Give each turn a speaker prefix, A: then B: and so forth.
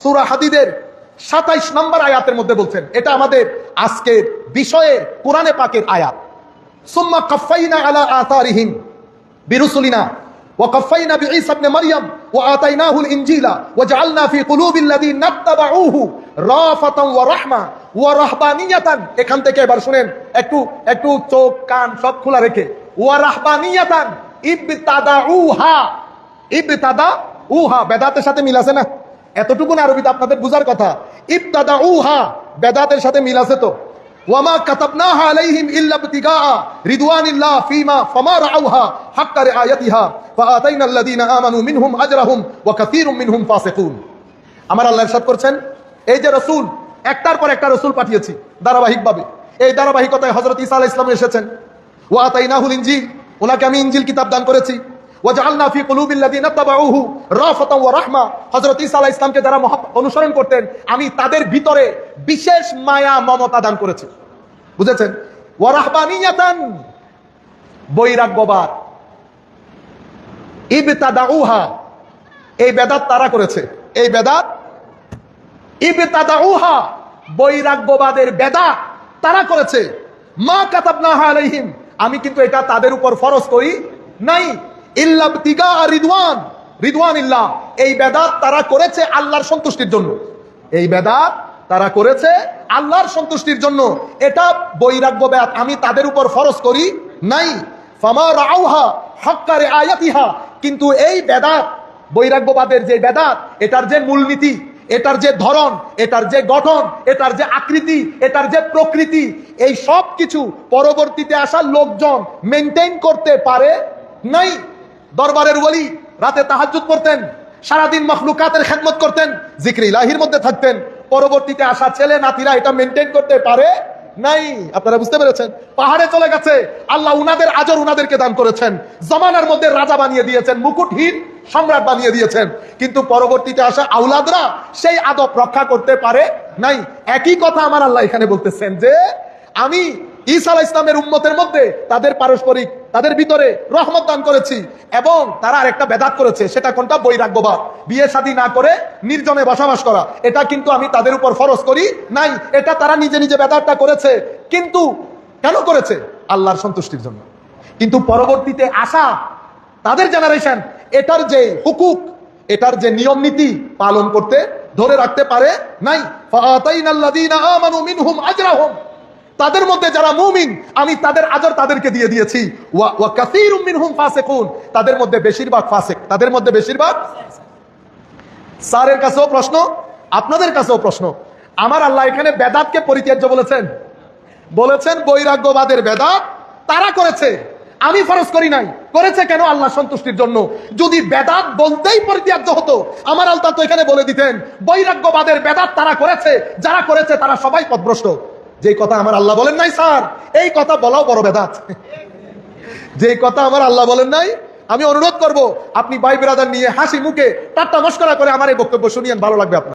A: সূরা হাদীদের ২৭ নম্বর আয়াতের মধ্যে বলছেন, এটা আমাদের আজকের বিষয়ের কোরআনে পাকের আয়াত। সুম্মা কাফাইনা আলা আতারিহিম বিরুসুলিনা ওয়া কাফাইনা বিঈসা ইবনে মারইয়াম ওয়া আতাইনাহুল ইনজিলা ওয়া জাআলনা ফি কুলুবিল লাযিনা ইত্তাবাউহু রাফাতান ওয়া রাহমা ওয়া রাহবানিয়াতান। এখান থেকে এবার শুনেন, একটু চোখ কান সব খোলা রেখে। ওয়া রাহবানিয়াতান ইবতাদাউহা বেদাতের সাথে মিল আছে না? এতটুকু না আরবিতে আপনাদের বুঝার কথা। ইবতাদাউহা বেদাতের সাথে মিল আছে তো। ওয়ামা কাতাবনাহা আলাইহিম ইল্লা ইবতিগা রিদওয়ানিল্লাহ ফিমা ফামা রাআউহা হাক্কা রিআয়াতিহা ফাআতাইনাল লাযিনা আমানু মিনহুম আজরাহুম ওয়া কাসীরুম মিনহুম ফাসিকুন। আমার আল্লাহ ইরশাদ করছেন, এই যে রাসূল একটার পর একটা রাসূল পাঠিয়েছি ধারাবাহিকভাবে, এই ধারাবাহিকতায় হযরত ঈসা আলাইহিস সালাম এসেছেন। ওয়া আতাইনাহুল ইনজিল, ওনাকে আমি ইনজিল কিতাব দান করেছি। ওয়াজআলনা ফি কুলুবিল লাযিনা ইত্তাবাউহু রাফাতান ওয়া রাহমা, হযরত ঈসা আলাইহিস সালামকে যারা অনুসরণ করতেন আমি তাদের ভিতরে বিশেষ মায়া মমতা দান করেছি। বুঝেছেন? ওয়া রাহবানিয়াতান বৈরাগ্যবাদ, ইবতাদাউহা এই বেদাত তারা করেছে, এই বেদাত ইবতাদাউহা বৈরাগ্যবাদের বেদাত তারা করেছে। মা কাতাবনাহা আলাইহিম, আমি কিন্তু এটা তাদের উপর ফরজ করি নাই। ইল্লা ইবতিগা রিদওয়ানিল্লাহ, এই বেদাত তারা করেছে আল্লাহর সন্তুষ্টির জন্য। এই বেদাত তারা করেছে আল্লাহর সন্তুষ্টির জন্য, এটা বৈরাগ্য বেদাত আমি তাদের উপর ফরজ করি নাই। ফামা রাআউহা হাক্কা রিআয়াতিহা, কিন্তু এই বেদাত বৈরাগ্যবাদের যে বেদাত, এটার যে মূলনীতি, এটার যে ধরন, এটার যে গঠন, এটার যে আকৃতি, এটার যে প্রকৃতি, এই সব কিছু পরবর্তীতে আসা লোকজন মেনটেন করতে পারে নাই। দরবারের ওলি রাতে তাহাজ্জুদ করতেন, সারাদিন মখলুকাতের খেদমত করতেন, জিক্র ইলাহির মধ্যে থাকতেন, পরবর্তীতে আসা ছেলে নাতিরা এটা মেনটেন করতে পারে নাই। আপনারা বুঝতে পেরেছেন? পাহাড়ে চলে গেছে, আল্লাহ উনাদের আজর উনাদেরকে দান করেছেন, জমানার মধ্যে রাজা বানিয়ে দিয়েছেন, মুকুটহীন সম্রাট বানিয়ে দিয়েছেন, কিন্তু পরবর্তীতে আসা আউলাদরা সেই আদব রক্ষা করতে পারে নাই। একই কথা আমার আল্লাহ এখানে বলতেছেন যে আমি ঈসা আলাইহিস সালামের উম্মতের মধ্যে তাদের পারস্পরিক তাদের ভিতরে রহমত দান করেছি, এবং তারা আরেকটা বেদাত করেছে। সেটা কোনটা? বৈরাগ্যবাদ, বিয়ে শাদী না করে নির্জনে বসবাস করা। এটা কিন্তু আমি তাদের উপর ফরজ করি নাই, এটা তারা নিজে নিজে বেদাতটা করেছে। কিন্তু কেন করেছে? আল্লাহর সন্তুষ্টির জন্য। কিন্তু পরবর্তীতে আসা তাদের জেনারেশন এটার যে হুকুক, এটার যে নিয়ম নীতি পালন করতে ধরে রাখতে পারে নাই। ফাআতাইনাল লাযিনা আমানু মিনহুম আজরাহুম, তাদের মধ্যে যারা মুমিন আমি তাদের আজর তাদেরকে দিয়ে দিয়েছি। ওয়া কাসীরুম মিনহুম ফাসিকুন, তাদের মধ্যে বেশিরভাগ ফাসিক, তাদের মধ্যে বেশিরভাগ। স্যারের কাছেও প্রশ্ন, আপনাদের কাছেও প্রশ্ন। আমার আল্লাহ এখানে বেদাতকে পরিত্যাজ্য বলেছেন, বলেছেন বৈরাগ্যবাদের বেদাত তারা করেছে, আমি ফরজ করি নাই। করেছে কেন? আল্লাহ সন্তুষ্টির জন্য। যদি বেদাত বলতেই পরিত্যাজ্য হতো আমার আল্লাহ তো এখানে বলে দিতেন বৈরাগ্যবাদের বেদাত তারা করেছে, যারা করেছে তারা সবাই পথভ্রষ্ট। যে কথা আমার আল্লাহ বলেন নাই স্যার, এই কথা বলাও বড় বেদাত। যে কথা আমার আল্লাহ বলেন নাই, আমি অনুরোধ করব আপনি ভাই ব্রাদার নিয়ে হাসি মুখে ঠাট্টা মশকরা করে আমার এই বক্তব্য শুনিয়েন, ভালো লাগবে আপনার।